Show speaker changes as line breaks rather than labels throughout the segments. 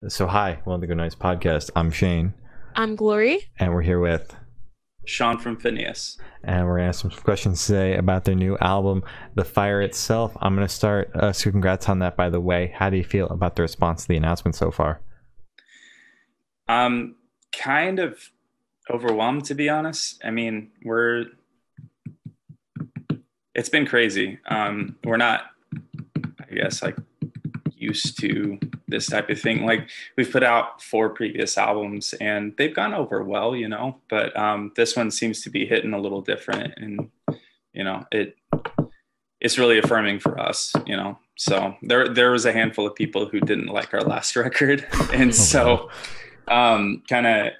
So hi, welcome to the Good Nights podcast. I'm Shane,
I'm Glory.
and we're here with,
Sean from Phinehas.
and we're gonna ask some questions today about their new album, The Fire Itself. I'm gonna start. So congrats on that, by the way. How do you feel about the response to the announcement so far?
Kind of overwhelmed, to be honest. I mean, it's been crazy. We're not, I guess, like used to this type of thing. Like, we've put out 4 previous albums and they've gone over well, but this one seems to be hitting a little different, and it's really affirming for us. So there was a handful of people who didn't like our last record, and so kind of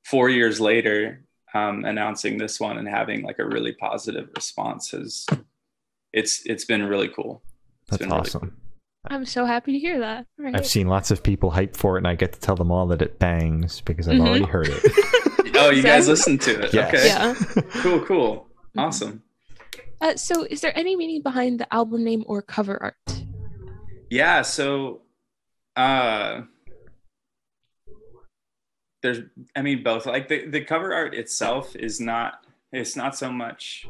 4 years later, announcing this one and having like a really positive response it's been really cool.
That's awesome.
Really cool.
I'm so happy to hear that. Right.
I've seen lots of people hype for it, and I get to tell them all that it bangs because I've already heard it.
Oh, you guys listened to it?
Yes.
Okay.
Yeah.
Cool. Awesome.
So is there any meaning behind the album name or cover art?
Yeah. So, both. Like the cover art itself it's not so much,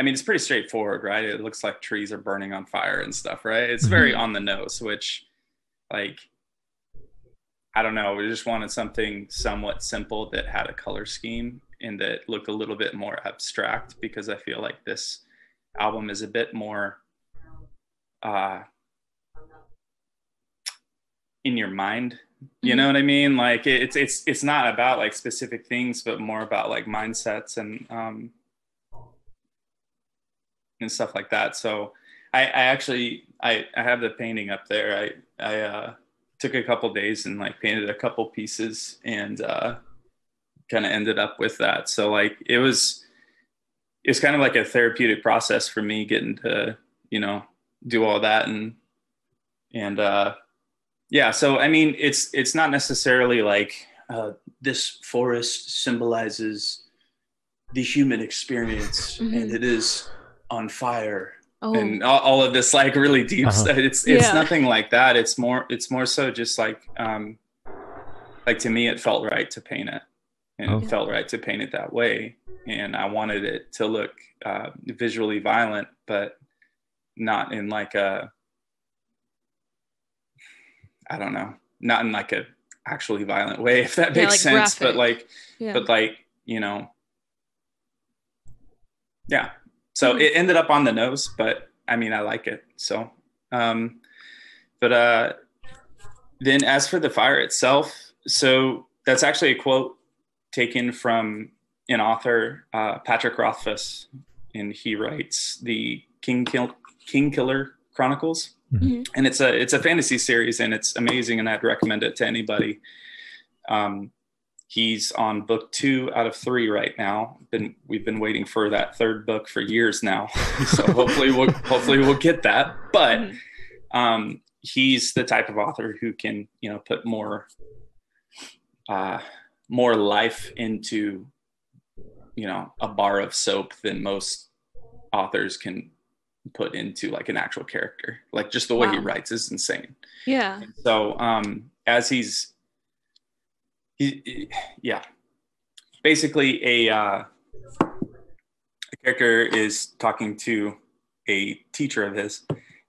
it's pretty straightforward, right? It looks like trees are burning on fire and stuff, right? It's very on the nose, which, like, I don't know. We just wanted something somewhat simple that had a color scheme and that looked a little bit more abstract, because I feel like this album is a bit more in your mind. You know what I mean? Like, it's not about like specific things, but more about like mindsets and stuff like that. So I actually have the painting up there. I took a couple days and like painted a couple pieces and kind of ended up with that. So like it's kind of like a therapeutic process for me, getting to do all that and yeah. So it's not necessarily like this forest symbolizes the human experience and it is on fire and all of this like really deep stuff. It's nothing like that. It's more so just like to me it felt right to paint it, and it felt right to paint it that way, and I wanted it to look visually violent, but not in like not in like a actually violent way, if that makes sense. Graphic. Yeah. So it ended up on the nose, but I like it. So, then as for the fire itself, so that's actually a quote taken from an author, Patrick Rothfuss, and he writes the King Killer Chronicles. And it's a fantasy series, and it's amazing, and I'd recommend it to anybody. He's on book 2 out of 3 right now. We've been waiting for that 3rd book for years now, so hopefully we'll get that. But he's the type of author who can put more life into a bar of soap than most authors can put into like an actual character. Like, just the way he writes is insane.
Yeah.
And so as basically a character is talking to a teacher of his,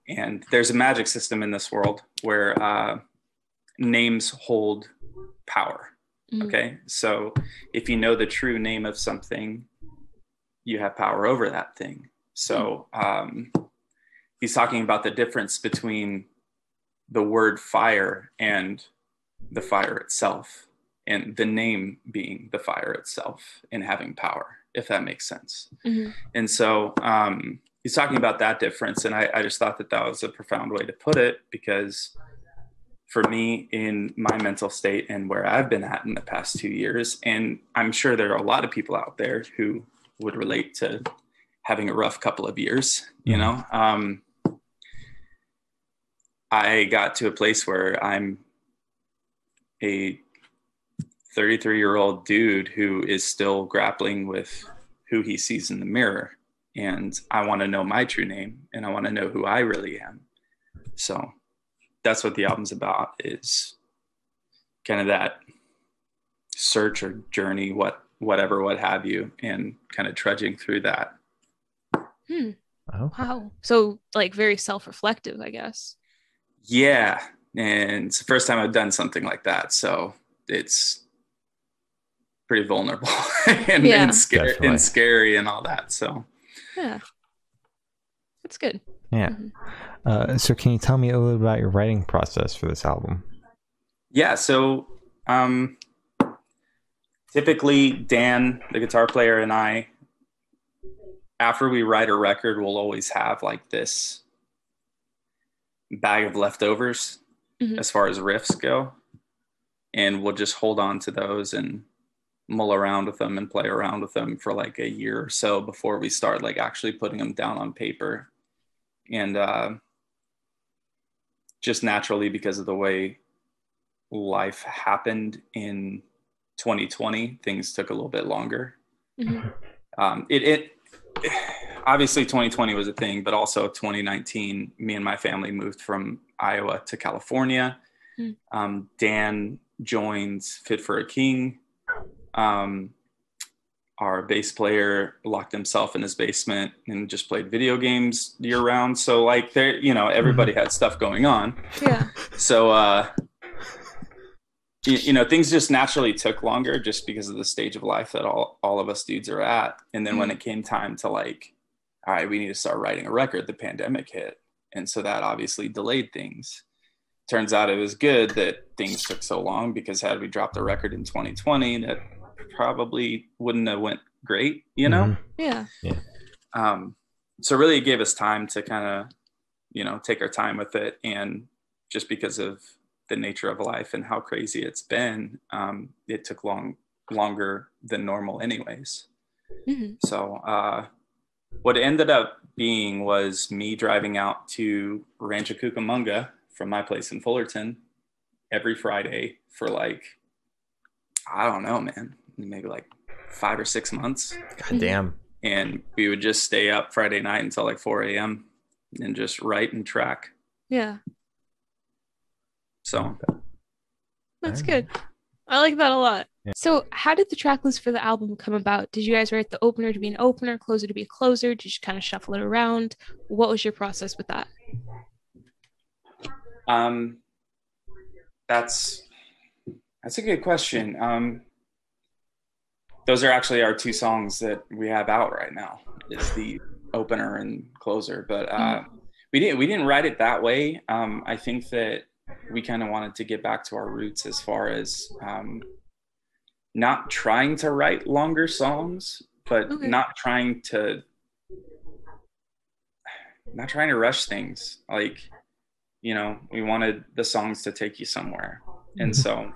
and there's a magic system in this world where names hold power. Okay, so if you know the true name of something, you have power over that thing. So he's talking about the difference between the word fire and the fire itself, and the name being the fire itself and having power, if that makes sense. And so he's talking about that difference. And I just thought that was a profound way to put it, because for me, in my mental state and where I've been at in the past 2 years, and I'm sure there are a lot of people out there who would relate to having a rough couple of years, I got to a place where I'm a 33-year-old dude who is still grappling with who he sees in the mirror. And I want to know my true name, and I want to know who I really am. So that's what the album's about, is kind of that search or journey, what have you, and kind of trudging through that.
Oh.
Wow. So like very self-reflective, I guess.
Yeah. And it's the first time I've done something like that. So it's pretty vulnerable and scary and all that. So
yeah, that's good.
Yeah. So can you tell me a little about your writing process for this album?
Yeah. So typically Dan, the guitar player, and I, after we write a record, we'll always have like this bag of leftovers as far as riffs go. And we'll just hold on to those and mull around with them and play around with them for like a year or so before we start like actually putting them down on paper. And just naturally, because of the way life happened in 2020, things took a little bit longer. It obviously 2020 was a thing, but also 2019, me and my family moved from Iowa to California. Dan joins Fit for a King. Our bass player locked himself in his basement and just played video games year round. So like there, you know, everybody had stuff going on.
Yeah.
So, you know, things just naturally took longer just because of the stage of life that all of us dudes are at. And then when it came time to like, all right, we need to start writing a record, the pandemic hit. And so that obviously delayed things. Turns out it was good that things took so long, because had we dropped a record in 2020, that probably wouldn't have went great, you know?
Yeah.
So really it gave us time to kind of, you know, take our time with it. And just because of the nature of life and how crazy it's been, it took longer than normal anyways. So what it ended up being was me driving out to Rancho Cucamonga from my place in Fullerton every Friday for like, I don't know, man, maybe like 5 or 6 months.
God damn.
And we would just stay up Friday night until like 4 a.m. and just write and track.
Yeah.
So
that's good. I like that a lot. Yeah. So how did the track list for the album come about? Did you guys write the opener to be an opener, closer to be a closer? Did you kind of shuffle it around? What was your process with that?
That's a good question. Those are actually our 2 songs that we have out right now. It's the opener and closer, but we didn't write it that way. I think that we kind of wanted to get back to our roots as far as not trying to write longer songs, but not trying to rush things. Like, you know, we wanted the songs to take you somewhere. And so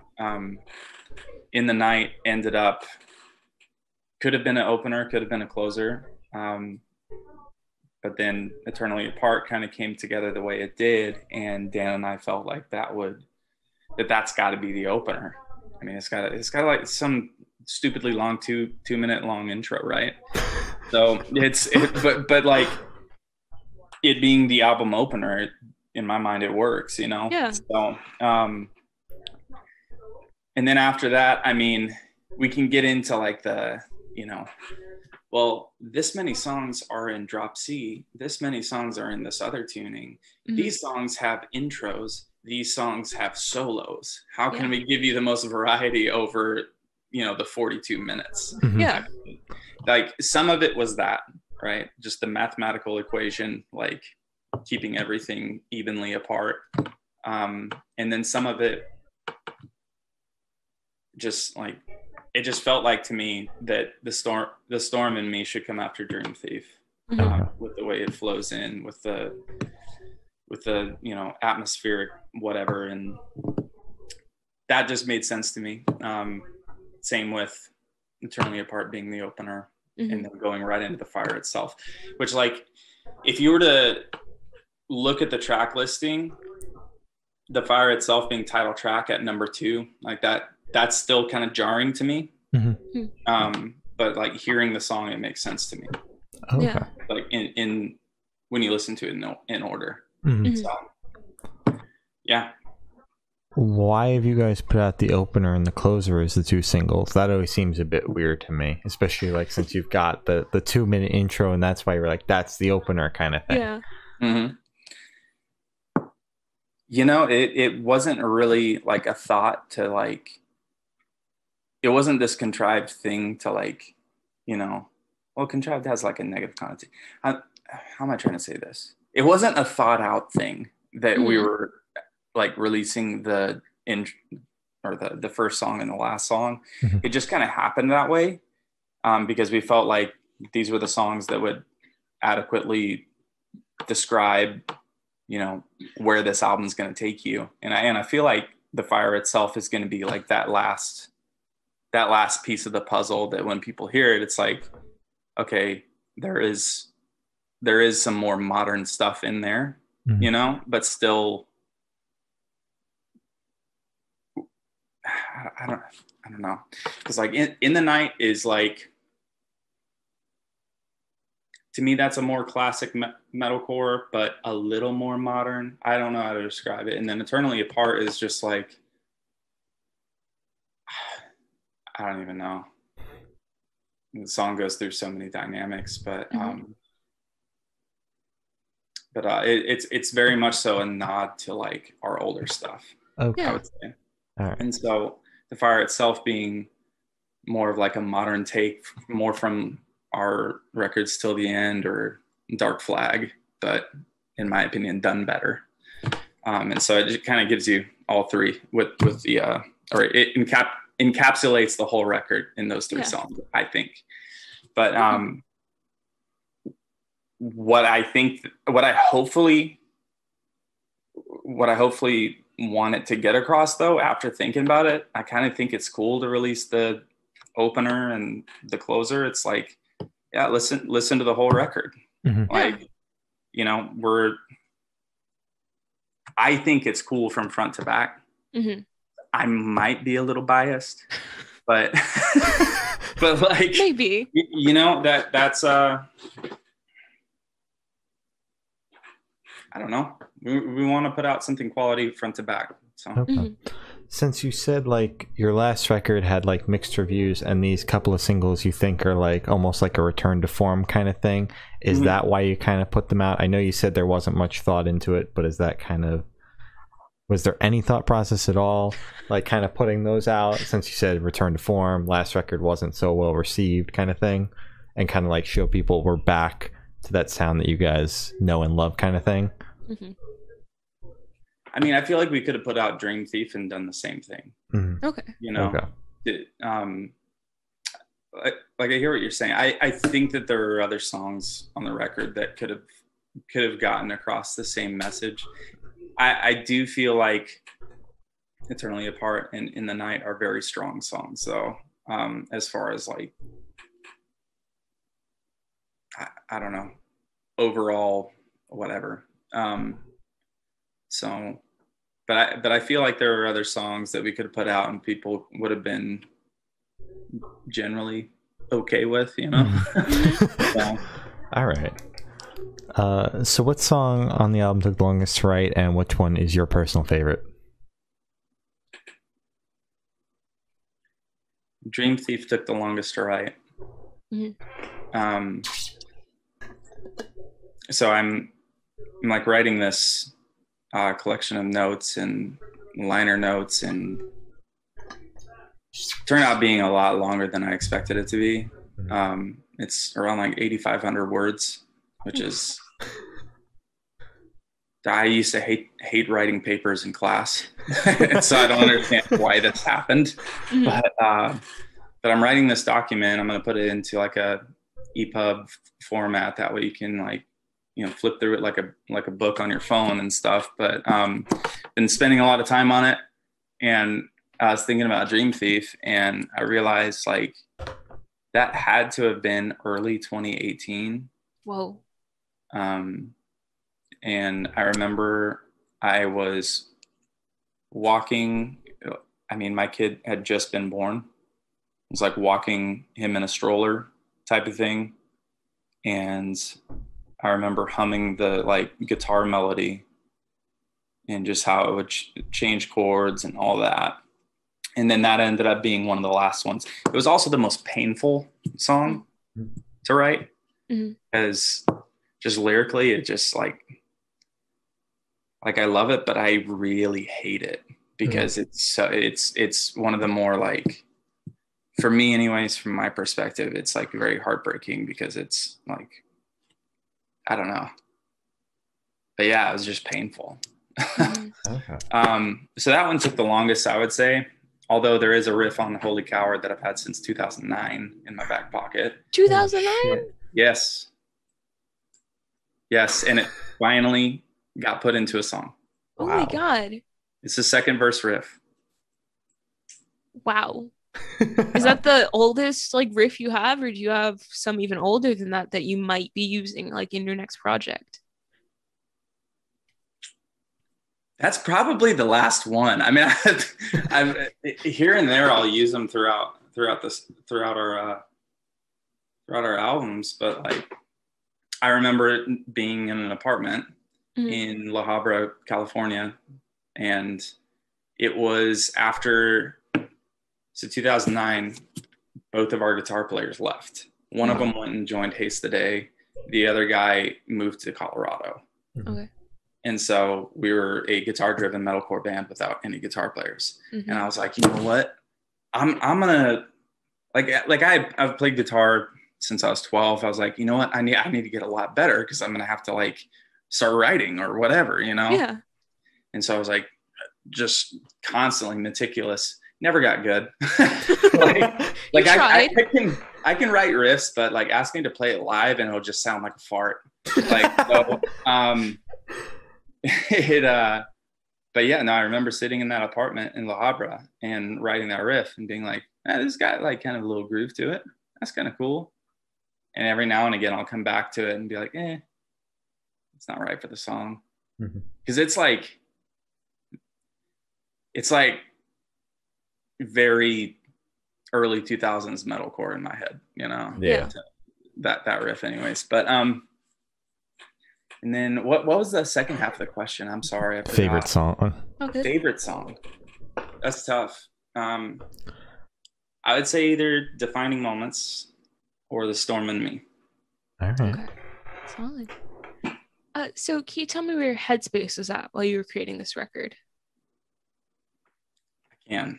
In the Night ended up, could have been an opener, could have been a closer. But then Eternally Apart kind of came together the way it did. And Dan and I felt like that's got to be the opener. I mean, it's got like some stupidly long 2-minute long intro, right? So but like it being the album opener, in my mind, it works, you know?
Yeah.
So, and then after that, I mean, we can get into like the, you know, well, this many songs are in drop C. This many songs are in this other tuning. These songs have intros. These songs have solos. How can we give you the most variety over, you know, the 42 minutes?
Yeah.
Like some of it was that, right? Just the mathematical equation, like keeping everything evenly apart. And then some of it just like, it just felt like to me that the storm in me should come after Dream Thief, with the way it flows in, with the you know, atmospheric whatever, and that just made sense to me. Same with Eternally Apart being the opener, and then going right into the fire itself, which, like, if you were to look at the track listing, the fire itself being title track at number 2, like that's still kind of jarring to me. But like hearing the song, it makes sense to me.
Yeah.
Like in when you listen to it in order. So Yeah.
Why have you guys put out the opener and the closer as the two singles? That always seems a bit weird to me, especially like since you've got the 2-minute intro, and that's why you're like, that's the opener kind of thing.
Yeah.
Mm-hmm. You know, it wasn't really like a thought to like, it wasn't this contrived thing to like, you know, well, contrived has like a negative connotation. How am I trying to say this? It wasn't a thought out thing that we were like releasing the first song and the last song.
Mm-hmm.
It just kind of happened that way, because we felt like these were the songs that would adequately describe, you know, where this album's going to take you. And I feel like The Fire itself is going to be like that last piece of the puzzle that when people hear it, it's like, okay, there is some more modern stuff in there,
mm-hmm.
you know, but still, I don't know. Cause like in the Night is like, to me, that's a more classic metalcore, but a little more modern. I don't know how to describe it. And then Eternally Apart is just like, I don't even know. The song goes through so many dynamics, but it's very much so a nod to like our older stuff.
Okay.
I would say.
All right.
And so The Fire itself being more of like a modern take, more from our records Till the End or Dark Flag, but in my opinion, done better. And so it kind of gives you all three with the or it encapsulates the whole record in those three songs, I think. But what I hopefully want it to get across, though, after thinking about it, I kind of think it's cool to release the opener and the closer. It's like, yeah, listen to the whole record.
Mm-hmm.
Like, you know, I think it's cool from front to back.
Mm-hmm.
I might be a little biased, but but like
maybe,
you know, that's I don't know. We want to put out something quality front to back. So
okay. Since you said like your last record had like mixed reviews and these couple of singles you think are like almost like a return to form kind of thing, is that why you kind of put them out? I know you said there wasn't much thought into it, but is that kind of, was there any thought process at all, like kind of putting those out, since you said return to form, last record wasn't so well received kind of thing, and kind of like show people we're back to that sound that you guys know and love kind of thing?
Mm-hmm.
I mean, I feel like we could have put out Dream Thief and done the same thing.
Mm-hmm. Okay.
You know, like I hear what you're saying. I think that there are other songs on the record that could have gotten across the same message. I do feel like Eternally Apart and In the Night are very strong songs, though. As far as like, I don't know, overall, whatever. So, but I feel like there are other songs that we could have put out and people would have been generally okay with, you know? So.
All right. So what song on the album took the longest to write, and which one is your personal favorite?
Dream Thief took the longest to write.
Mm-hmm.
So I'm like writing this collection of notes and liner notes, and turned out being a lot longer than I expected it to be. It's around like 8,500 words, which is, I used to hate writing papers in class. So I don't understand why this happened. Mm-hmm. But I'm writing this document. I'm going to put it into like a EPUB format. That way you can like, you know, flip through it like a book on your phone and stuff. But been spending a lot of time on it. And I was thinking about Dream Thief, and I realized like that had to have been early 2018.
Whoa.
And I remember I was walking. I mean, my kid had just been born. It was like walking him in a stroller type of thing. And I remember humming the like guitar melody and just how it would change chords and all that. And then that ended up being one of the last ones. It was also the most painful song to write, because just lyrically, it just like I love it, but I really hate it, because it's one of the more, like, for me anyways, from my perspective, it's like very heartbreaking, because it's like, I don't know. But yeah, it was just painful.
Okay.
So that one took the longest, I would say. Although there is a riff on Holy Coward that I've had since 2009 in my back pocket.
2009?
Yes. Yes, and it finally got put into a song.
Oh my God.
It's the second verse riff.
Wow. Is that the oldest like riff you have, or do you have some even older than that you might be using like in your next project?
That's probably the last one. I mean, I've here and there I'll use them throughout our albums, but like I remember being in an apartment in La Habra, California, and it was after 2009. Both of our guitar players left. One of them went and joined Haste the Day. The other guy moved to Colorado.
Okay.
And so we were a guitar-driven metalcore band without any guitar players. And I was like, you know what? I'm gonna I've played guitar since I was 12. I was like, you know what? I need to get a lot better, because I'm gonna have to like start writing or whatever, you know?
Yeah.
And so I was like, just constantly meticulous. Never got good. I can write riffs, but like ask me to play it live and it'll just sound like a fart. Like so, but yeah, no, I remember sitting in that apartment in La Habra and writing that riff and being like, this got like kind of a little groove to it. That's kind of cool. And every now and again, I'll come back to it and be like, it's not right for the song. Because it's like very early 2000s metalcore in my head, you know?
Yeah.
That riff anyways. But, and then what was the second half of the question? I'm sorry.
Favorite song.
Okay.
Favorite song. That's tough. I would say either Defining Moments or The Storm in Me.
All right.
Okay. Solid. So can you tell me where your headspace was at while you were creating this record?
I can.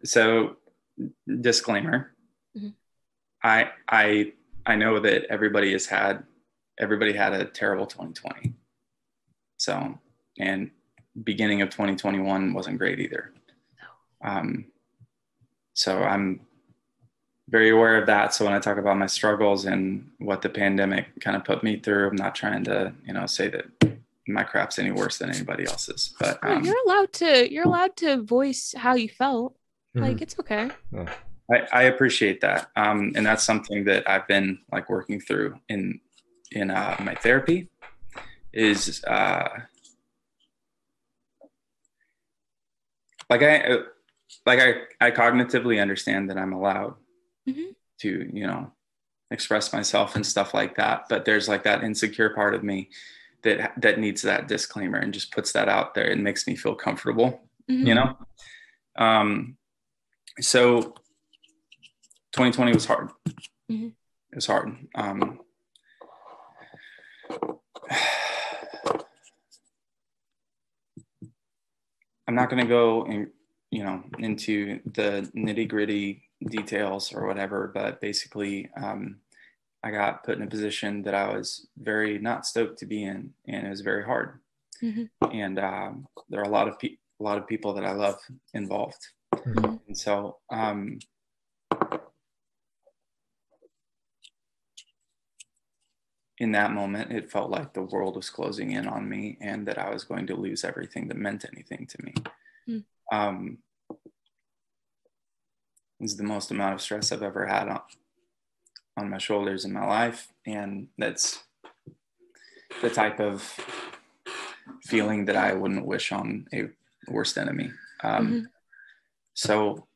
So disclaimer. I know that everybody had a terrible 2020. So, and beginning of 2021 wasn't great either. So I'm very aware of that. So when I talk about my struggles and what the pandemic kind of put me through, I'm not trying to, say that my crap's any worse than anybody else's. But
you're allowed to voice how you felt. Like it's okay.
I appreciate that. And that's something that I've been like working through in my therapy is I cognitively understand that I'm allowed to, express myself and stuff like that. But there's like that insecure part of me that needs that disclaimer and just puts that out there. It makes me feel comfortable, So 2020 was hard. It was hard. I'm not going to go into the nitty gritty details or whatever, but basically, I got put in a position that I was very not stoked to be in, and it was very hard. And there are a lot of people that I love involved, and so in that moment, it felt like the world was closing in on me, and that I was going to lose everything that meant anything to me. It's the most amount of stress I've ever had on my shoulders in my life, and that's the type of feeling that I wouldn't wish on a worst enemy. So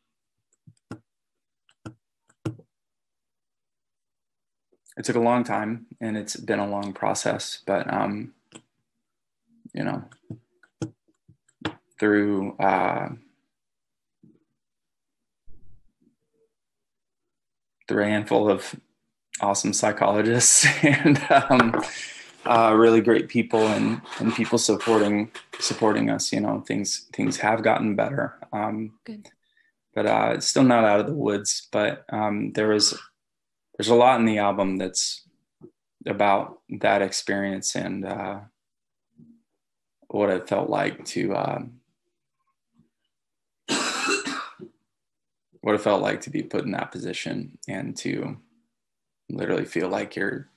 it took a long time, and it's been a long process, but through a handful of awesome psychologists and really great people and people supporting us, things have gotten better.
Good.
But it's still not out of the woods, but there's a lot in the album that's about that experience and what it felt like to be put in that position and to literally feel like you're,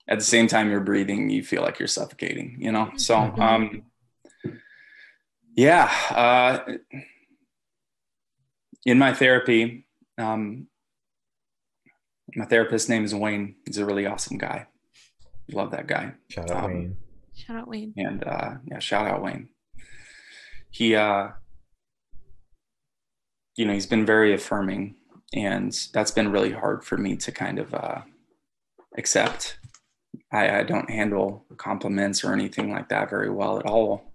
at the same time you're breathing, you feel like you're suffocating, So, in my therapy, my therapist's name is Wayne. He's a really awesome guy. Love that guy.
Shout out Wayne.
Shout out Wayne.
And shout out Wayne. He, he's been very affirming, and that's been really hard for me to kind of accept. I don't handle compliments or anything like that very well at all.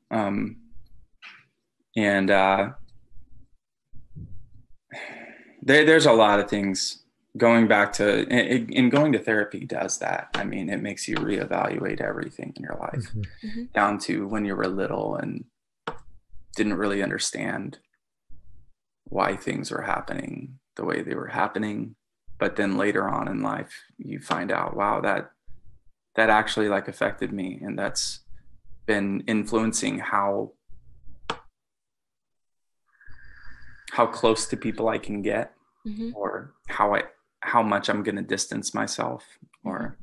There's a lot of things going back to, and going to therapy does that. I mean, it makes you reevaluate everything in your life, down to when you were little and didn't really understand why things were happening the way they were happening. But then later on in life, you find out, wow, that actually affected me. And that's been influencing how close to people I can get, or how much I'm going to distance myself, or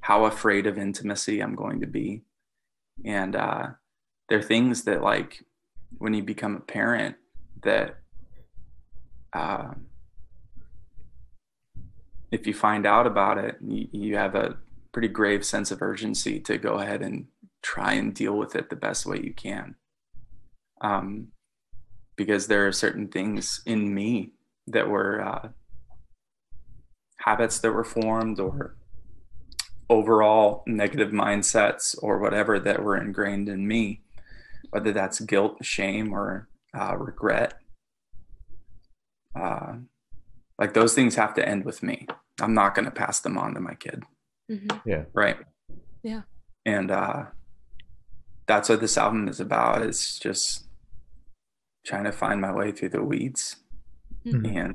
how afraid of intimacy I'm going to be. And there are things that, when you become a parent, that if you find out about it, you have a pretty grave sense of urgency to go ahead and try and deal with it the best way you can. Because there are certain things in me that were habits that were formed, or overall negative mindsets, or whatever, that were ingrained in me, whether that's guilt, shame, or regret. Those things have to end with me. I'm not going to pass them on to my kid.
Yeah.
Right.
Yeah.
And that's what this album is about. It's just trying to find my way through the weeds. And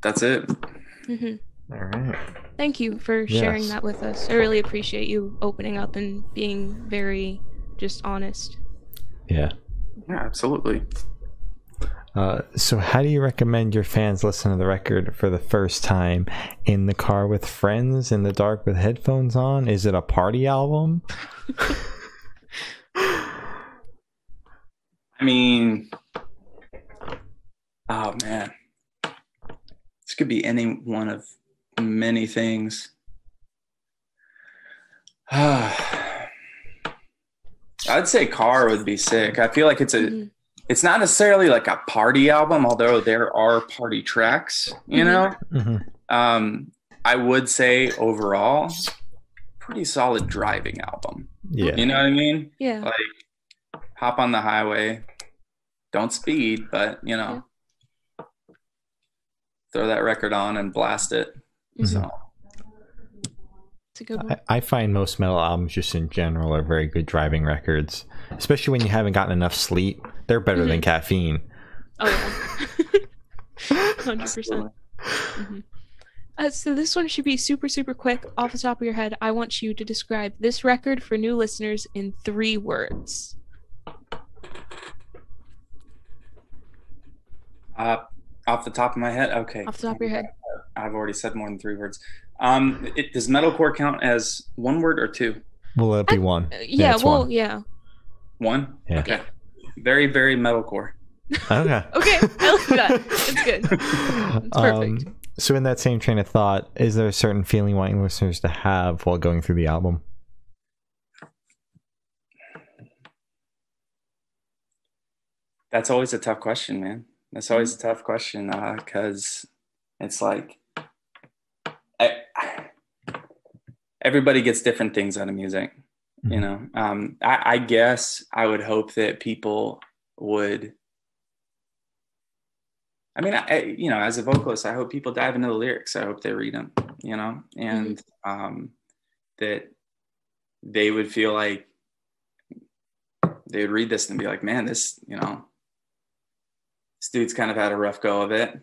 that's it.
All right.
Thank you for sharing that with us. I really appreciate you opening up and being very just honest.
Yeah,
absolutely.
So how do you recommend your fans listen to the record for the first time? In the car with friends, in the dark with headphones on? Is it a party album?
I mean, oh man, this could be any one of many things. I'd say car would be sick. I feel like it's it's not necessarily a party album, although there are party tracks, know? I would say overall, pretty solid driving album.
Yeah.
You know what I mean?
Yeah.
Hop on the highway, don't speed, but throw that record on and blast it. So
it's a good one.
I find most metal albums just in general are very good driving records, especially when you haven't gotten enough sleep. They're better than caffeine.
Oh yeah. 100%. So this one should be super, super quick. Off the top of your head, I want you to describe this record for new listeners in 3 words.
Off the top of my head? Okay.
Off the top of your head.
I've already said more than 3 words. Does metalcore count as 1 word or 2?
Well, it'll be 1.
Yeah, well,
1.
Yeah.
1?
Yeah.
Okay. Very, very metalcore.
Okay.
Okay, I like that. It's good. It's perfect.
So in that same train of thought, is there a certain feeling you want listeners to have while going through the album?
That's always a tough question, man. That's always a tough question, because it's like everybody gets different things out of music, you know. I guess I would hope that people would. I mean, you know, as a vocalist, I hope people dive into the lyrics. I hope they read them, you know, and that they would feel like they would read this and be like, man, this, you know, this dude's kind of had a rough go of it.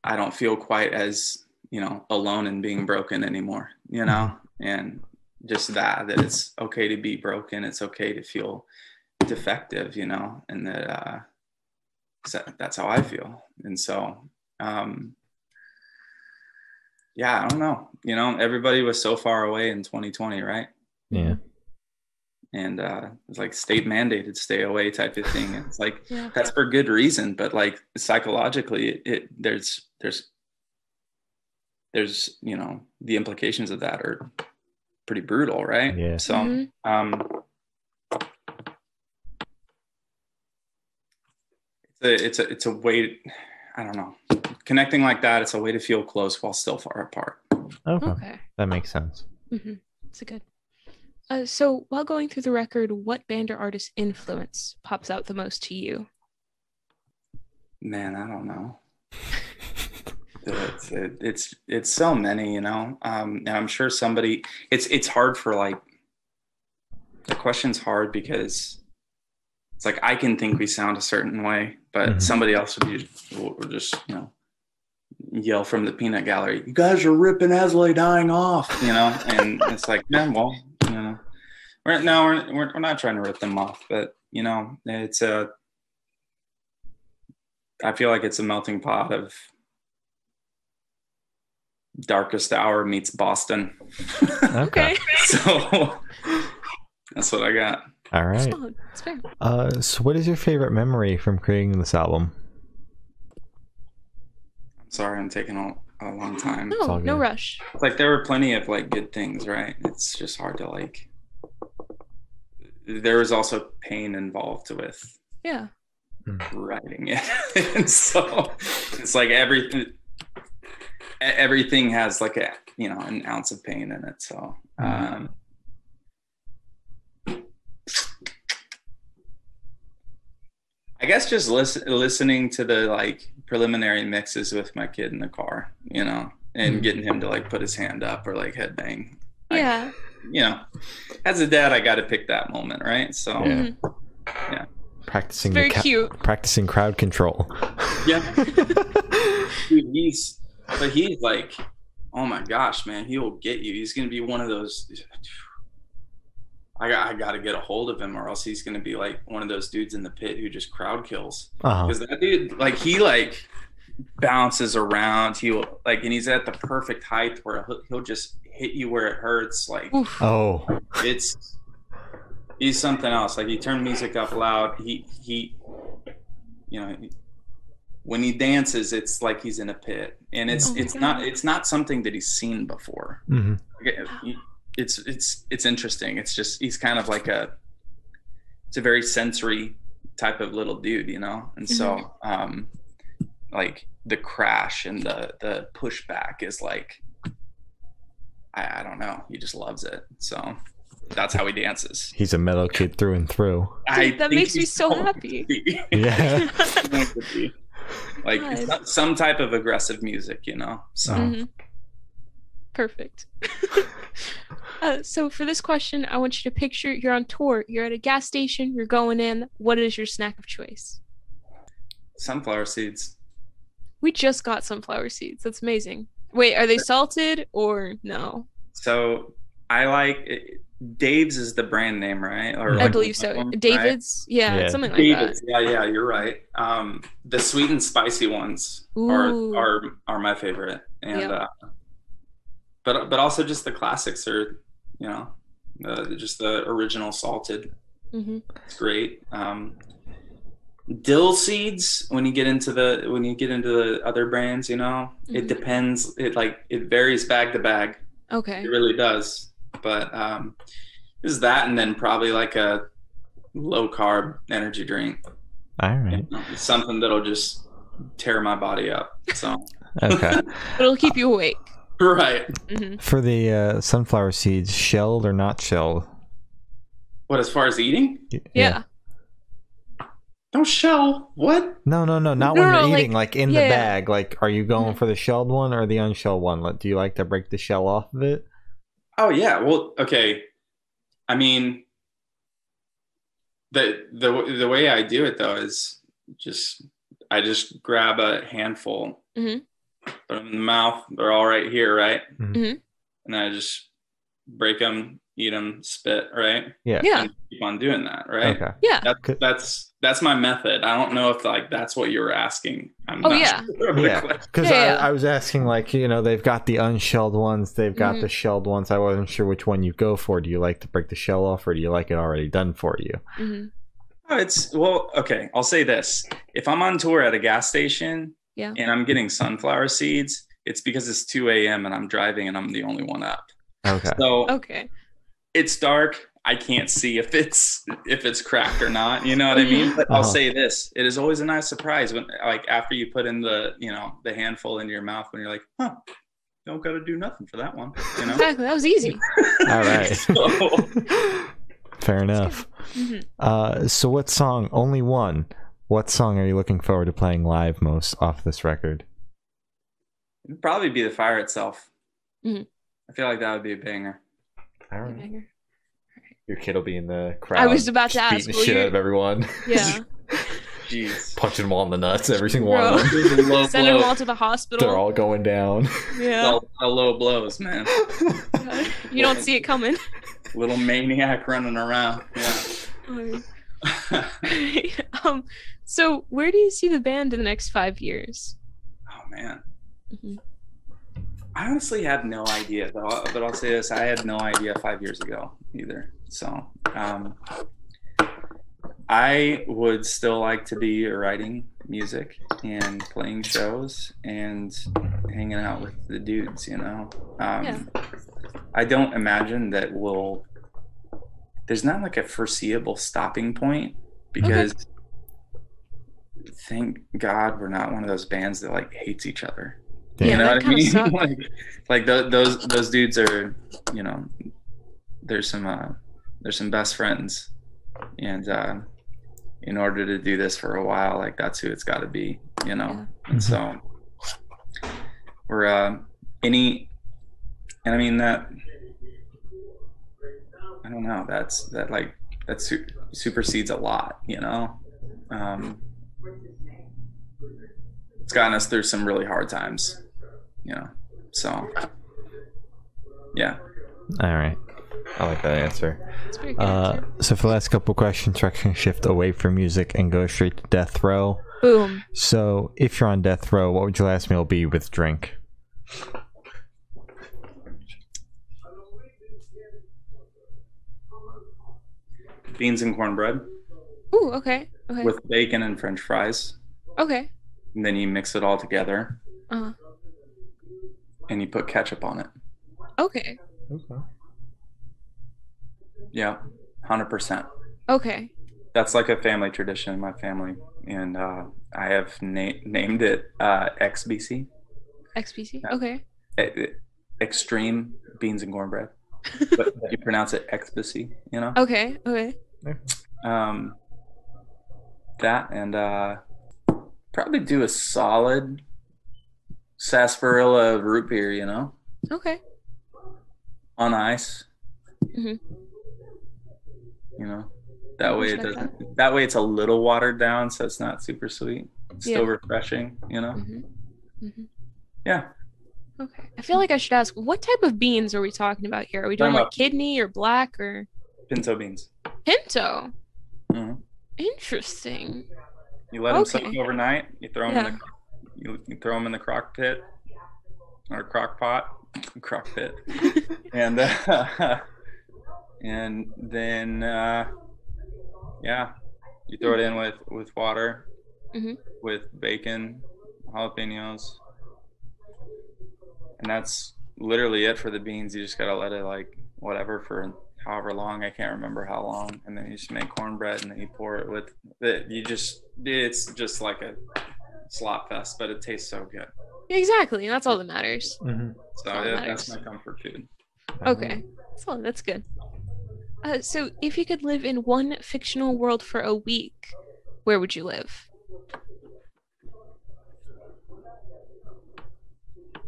I don't feel quite as, you know, alone in being broken anymore, you know, and just that it's okay to be broken. It's okay to feel defective, you know, and that, so that's how I feel. And so, yeah, I don't know, you know, everybody was so far away in 2020, right?
Yeah.
And it's like state mandated stay away type of thing. And it's like, that's for good reason, but like psychologically there's, you know, the implications of that are pretty brutal. Right.
Yeah.
So, it's a way, I don't know, connecting like that. It's a way to feel close while still far apart.
Okay. That makes sense.
That's a good. So while going through the record, what band or artist influence pops out the most to you?
Man, I don't know. It's so many, you know. And I'm sure somebody. It's hard for like. The question's hard because it's like I can think we sound a certain way, but somebody else would just you know yell from the peanut gallery, "You guys are ripping Asley Dying off," you know, and it's like, man, well. You know, we're not trying to rip them off, but you know, it's I feel like it's a melting pot of Darkest Hour meets Boston.
Okay.
So that's what I got.
All right.
That's fair.
So what is your favorite memory from creating this album?
I'm sorry, I'm taking a long time.
No rush.
It's like there were plenty of like good things, right? It's just hard to like. There was also pain involved with writing it, and so it's like everything has like a you know an ounce of pain in it. So I guess just listening to the like preliminary mixes with my kid in the car, you know, and getting him to like put his hand up or like headbang.
Yeah.
You know, as a dad, I got to pick that moment, right? So, yeah.
Practicing
very cute.
Practicing crowd control.
Yeah. Dude, he's like, oh my gosh, man, he will get you. He's gonna be one of those. I got to get a hold of him, or else he's gonna be like one of those dudes in the pit who just crowd kills. Because that dude, like, he like bounces around. He will like, and he's at the perfect height where he'll just hit you where it hurts. Like, he's something else. Like, he turned music up loud. He, you know, when he dances, it's like he's in a pit, and it's not something that he's seen before. It's interesting. It's just, he's kind of like it's a very sensory type of little dude, you know? And so, like the crash and the pushback is like, I don't know. He just loves it. So that's how he dances.
He's a metal kid through and through.
Dude, that makes me so happy.
Yeah.
Like some type of aggressive music, you know? So.
Perfect. So for this question, I want you to picture you're on tour. You're at a gas station. You're going in. What is your snack of choice?
Sunflower seeds.
We just got sunflower seeds. That's amazing. Wait, are they salted or no?
So I like Dave's is the brand name, right? Or
I believe so. David's, right? Something like
David's,
that.
Yeah, you're right. The sweet and spicy ones are my favorite, and but also just the classics are, you know, just the original salted. It's great. Dill seeds, when you get into the other brands, you know, it depends. It varies bag to bag.
Okay.
It really does. But is that, and then probably like a low carb energy drink.
All right.
It's something that'll just tear my body up. So
Okay.
It'll keep you awake.
right.
Mm-hmm.
For the sunflower seeds, shelled or not shelled?
What, as far as eating?
Yeah.
Don't shell. What?
No. Not
No,
when
no,
you're
like-
eating, like in
yeah.
the bag. Like, are you going
Mhm.
for the shelled one or the unshelled one? Like, do you like to break the shell off of it?
Oh yeah. Well, okay. I mean, the way I do it though is I just grab a handful,
Mm-hmm.
put them in the mouth. They're all right here, right?
Mm-hmm.
Mm-hmm.
And then I just break them, eat them, spit, right?
Yeah.
Yeah.
And keep on doing that, right?
Okay.
Yeah.
That's my method. I don't know if like that's what you were asking. I'm
Oh,
not
yeah.
sure of the
Yeah,
question.
because
Yeah.
I was asking, like, they've got the unshelled ones, they've got the shelled ones. I wasn't sure which one you go for. Do you like to break the shell off, or do you like it already done for you?
Mm-hmm.
Okay. I'll say this: if I'm on tour at a gas station,
Yeah.
and I'm getting sunflower seeds, it's because it's 2 a.m. and I'm driving and I'm the only one up.
Okay.
So
Okay.
it's dark. I can't see if it's cracked or not. You know what I mean? But I'll say this: it is always a nice surprise when, like, after you put in the handful into your mouth, when you're like, huh, don't got to do nothing for that one. You know?
Exactly. That was easy.
All right.
So,
Fair enough.
Mm-hmm.
So what song? Only one. What song are you looking forward to playing live most off this record?
it'd probably be the fire itself.
Mm-hmm.
I feel like that would be a banger.
All right.
Banger.
Your kid will be in the crowd.
I was about to ask.
beating the
will
shit
you-
out of everyone.
Yeah.
Jeez.
Punching them all in the nuts, every single
Bro.
one of them.
Low
Sending them
blow.
all to the hospital.
They're all going down.
Yeah.
Low blows, man.
You don't see it coming.
Little maniac running around. Yeah.
So where do you see the band in the next 5 years?
Oh man.
Mm-hmm.
I honestly have no idea, though. But I'll say this: I had no idea 5 years ago either. So I would still like to be writing music and playing shows and hanging out with the dudes.
Yeah.
I don't imagine that there's not like a foreseeable stopping point, because thank God we're not one of those bands that like hates each other.
Yeah,
You know
that
what I
kinda
mean?
sucks.
like those dudes are, there's some best friends, and in order to do this for a while, like that's who it's got to be, And so we're and I mean that. I don't know. That supersedes a lot, It's gotten us through some really hard times, So, yeah.
All right. I like that answer.
That's pretty good.
So for the last couple questions, we're going to shift away from music and go straight to death row.
Boom.
So if you're on death row, what would your last meal be with drink?
Beans and cornbread
Ooh, okay. Okay.
with bacon and French fries.
Okay.
And then you mix it all together
Uh-huh.
and you put ketchup on it.
Okay.
Okay.
Yeah, 100%.
Okay.
That's like a family tradition in my family. And I have named it XBC.
XPC. Okay.
Extreme beans and cornbread. But you pronounce it XBC,
Okay. Okay.
That and probably do a solid sarsaparilla root beer,
Okay.
on ice.
Mhm.
That way it
Respect
doesn't. That way it's a little watered down, so it's not super sweet. It's still
Yeah.
refreshing,
Mhm. Mhm.
Yeah.
Okay. I feel like I should ask, what type of beans are we talking about here? Are we doing
Talking
like
about-
kidney or black or
Pinto beans.
pinto?
hmm
Interesting.
You let them
Okay.
soak overnight. You throw them
Yeah.
in you throw them in the crock pit or crock pot, crock pit, and and then you throw it in with water,
Mhm.
with bacon, jalapenos, and that's literally it for the beans. You just gotta let it like whatever for however long, I can't remember how long, and then you just make cornbread, and then you pour it with it. It's just like a slop fest, but it tastes so good.
Exactly, that's all that matters.
Mm-hmm. So that's my comfort food.
Okay, so that's good. So if you could live in one fictional world for a week, where would you live?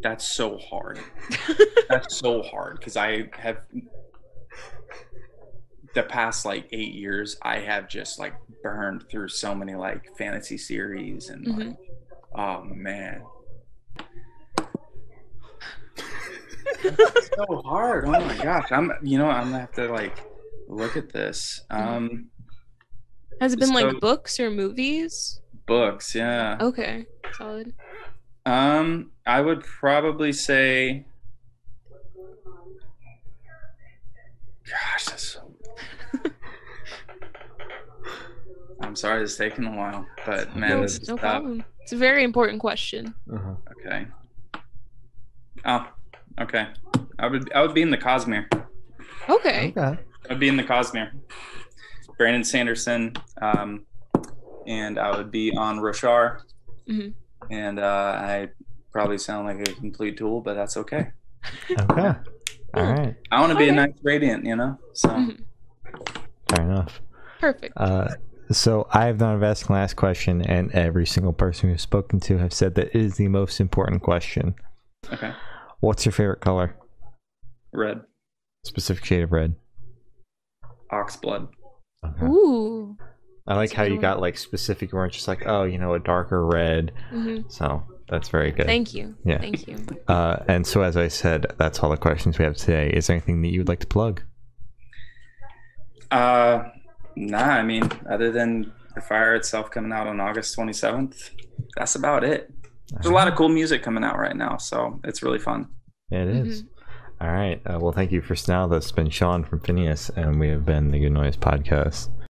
That's so hard. That's so hard because I have the past like 8 years, I have just like burned through so many like fantasy series and like, oh man. That's so hard. Oh my gosh. I'm gonna have to like look at this.
Has it been like books or movies?
Books, yeah.
Okay, solid.
I would probably say, gosh, that's so... I'm sorry it's taking a while, but man, this is
no problem. It's a very important question.
Okay. Oh, okay. I would be in the Cosmere.
Okay.
I'd be in the Cosmere. Brandon Sanderson, and I would be on Roshar. And I probably sound like a complete tool, but that's okay.
Okay. All right.
I want to be a nice Radiant, so.
Fair enough.
Perfect.
So I have not asked the last question, and every single person we've spoken to have said that it is the most important question.
Okay.
What's your favorite color?
Red.
Specific shade of red?
Oxblood.
Okay. Ooh.
I like how you got like specific. You weren't just like, oh, a darker red. So that's very good.
Thank you.
Yeah.
Thank you.
And so, as I said, that's all the questions we have today. Is there anything that you would like to plug?
Nah. I mean, other than the Fire itself coming out on August 27th, that's about it. There's a lot of cool music coming out right now, so it's really fun.
It is. All right. Well, thank you for now. That's been Sean from Phinehas, and we have been the Good Noise Podcast.